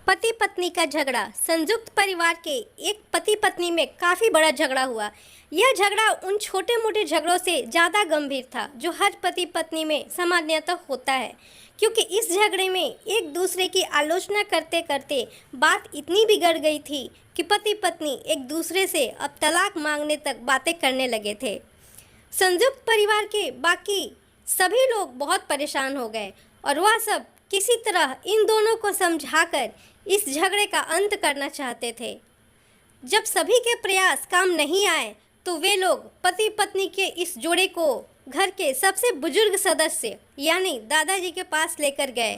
पति पत्नी का झगड़ा। संयुक्त परिवार के एक पति पत्नी में काफ़ी बड़ा झगड़ा हुआ। यह झगड़ा उन छोटे मोटे झगड़ों से ज़्यादा गंभीर था जो हर पति पत्नी में सामान्यतः होता है, क्योंकि इस झगड़े में एक दूसरे की आलोचना करते करते बात इतनी बिगड़ गई थी कि पति पत्नी एक दूसरे से अब तलाक मांगने तक बातें करने लगे थे। संयुक्त परिवार के बाकी सभी लोग बहुत परेशान हो गए और वह सब किसी तरह इन दोनों को समझाकर इस झगड़े का अंत करना चाहते थे। जब सभी के प्रयास काम नहीं आए तो वे लोग पति पत्नी के इस जोड़े को घर के सबसे बुजुर्ग सदस्य यानी दादाजी के पास लेकर गए।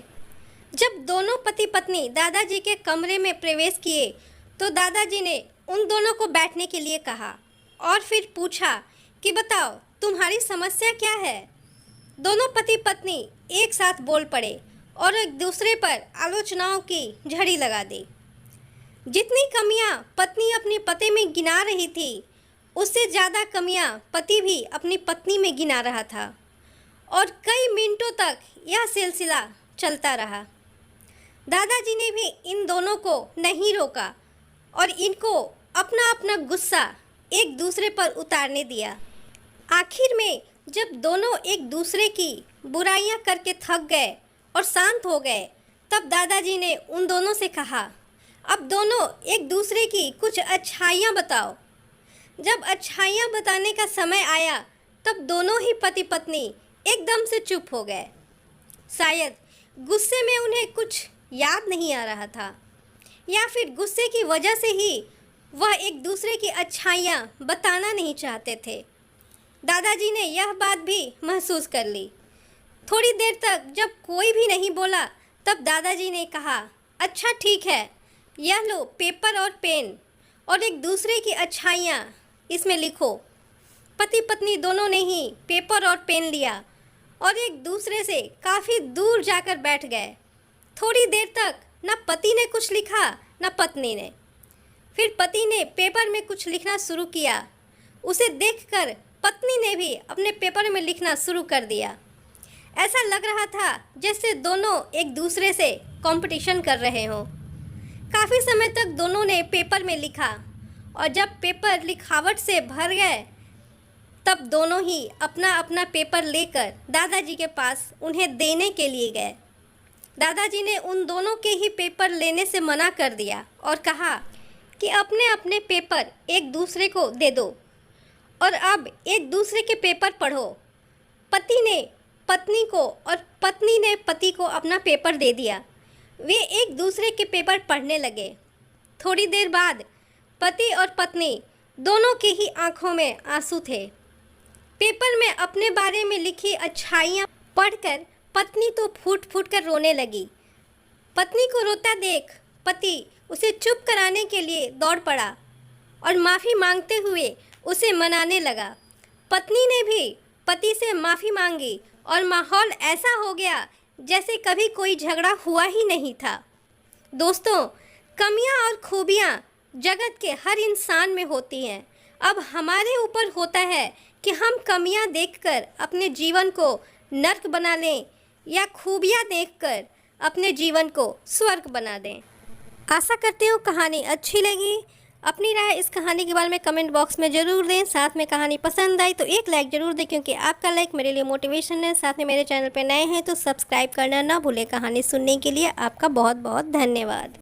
जब दोनों पति पत्नी दादाजी के कमरे में प्रवेश किए तो दादाजी ने उन दोनों को बैठने के लिए कहा और फिर पूछा कि बताओ तुम्हारी समस्या क्या है। दोनों पति पत्नी एक साथ बोल पड़े और एक दूसरे पर आलोचनाओं की झड़ी लगा दी। जितनी कमियां पत्नी अपने पति में गिना रही थी उससे ज़्यादा कमियां पति भी अपनी पत्नी में गिना रहा था और कई मिनटों तक यह सिलसिला चलता रहा। दादाजी ने भी इन दोनों को नहीं रोका और इनको अपना अपना गुस्सा एक दूसरे पर उतारने दिया। आखिर में जब दोनों एक दूसरे की बुराइयां करके थक गए और शांत हो गए तब दादाजी ने उन दोनों से कहा, अब दोनों एक दूसरे की कुछ अच्छाइयाँ बताओ। जब अच्छाइयाँ बताने का समय आया तब दोनों ही पति पत्नी एकदम से चुप हो गए। शायद गुस्से में उन्हें कुछ याद नहीं आ रहा था या फिर गुस्से की वजह से ही वह एक दूसरे की अच्छाइयाँ बताना नहीं चाहते थे। दादाजी ने यह बात भी महसूस कर ली। थोड़ी देर तक जब कोई भी नहीं बोला तब दादाजी ने कहा, अच्छा ठीक है, यह लो पेपर और पेन और एक दूसरे की अच्छाइयाँ इसमें लिखो। पति पत्नी दोनों ने ही पेपर और पेन लिया और एक दूसरे से काफ़ी दूर जाकर बैठ गए। थोड़ी देर तक न पति ने कुछ लिखा न पत्नी ने। फिर पति ने पेपर में कुछ लिखना शुरू किया। उसे देखकर पत्नी ने भी अपने पेपर में लिखना शुरू कर दिया। ऐसा लग रहा था जैसे दोनों एक दूसरे से कंपटीशन कर रहे हों। काफ़ी समय तक दोनों ने पेपर में लिखा और जब पेपर लिखावट से भर गए तब दोनों ही अपना अपना पेपर लेकर दादाजी के पास उन्हें देने के लिए गए। दादाजी ने उन दोनों के ही पेपर लेने से मना कर दिया और कहा कि अपने अपने पेपर एक दूसरे को दे दो और अब एक दूसरे के पेपर पढ़ो। पति ने पत्नी को और पत्नी ने पति को अपना पेपर दे दिया। वे एक दूसरे के पेपर पढ़ने लगे। थोड़ी देर बाद पति और पत्नी दोनों की ही आंखों में आंसू थे। पेपर में अपने बारे में लिखी अच्छाइयाँ पढ़कर पत्नी तो फूट फूट कर रोने लगी। पत्नी को रोता देख पति उसे चुप कराने के लिए दौड़ पड़ा और माफ़ी मांगते हुए उसे मनाने लगा। पत्नी ने भी पति से माफ़ी मांगी और माहौल ऐसा हो गया जैसे कभी कोई झगड़ा हुआ ही नहीं था। दोस्तों, कमियां और खूबियां जगत के हर इंसान में होती हैं। अब हमारे ऊपर होता है कि हम कमियां देखकर अपने जीवन को नर्क बना लें या खूबियां देखकर अपने जीवन को स्वर्ग बना दें। आशा करती हूँ कहानी अच्छी लगी। अपनी राय इस कहानी के बारे में कमेंट बॉक्स में ज़रूर दें। साथ में कहानी पसंद आई तो एक लाइक ज़रूर दें, क्योंकि आपका लाइक मेरे लिए मोटिवेशन है। साथ में मेरे चैनल पर नए हैं तो सब्सक्राइब करना ना भूलें। कहानी सुनने के लिए आपका बहुत बहुत धन्यवाद।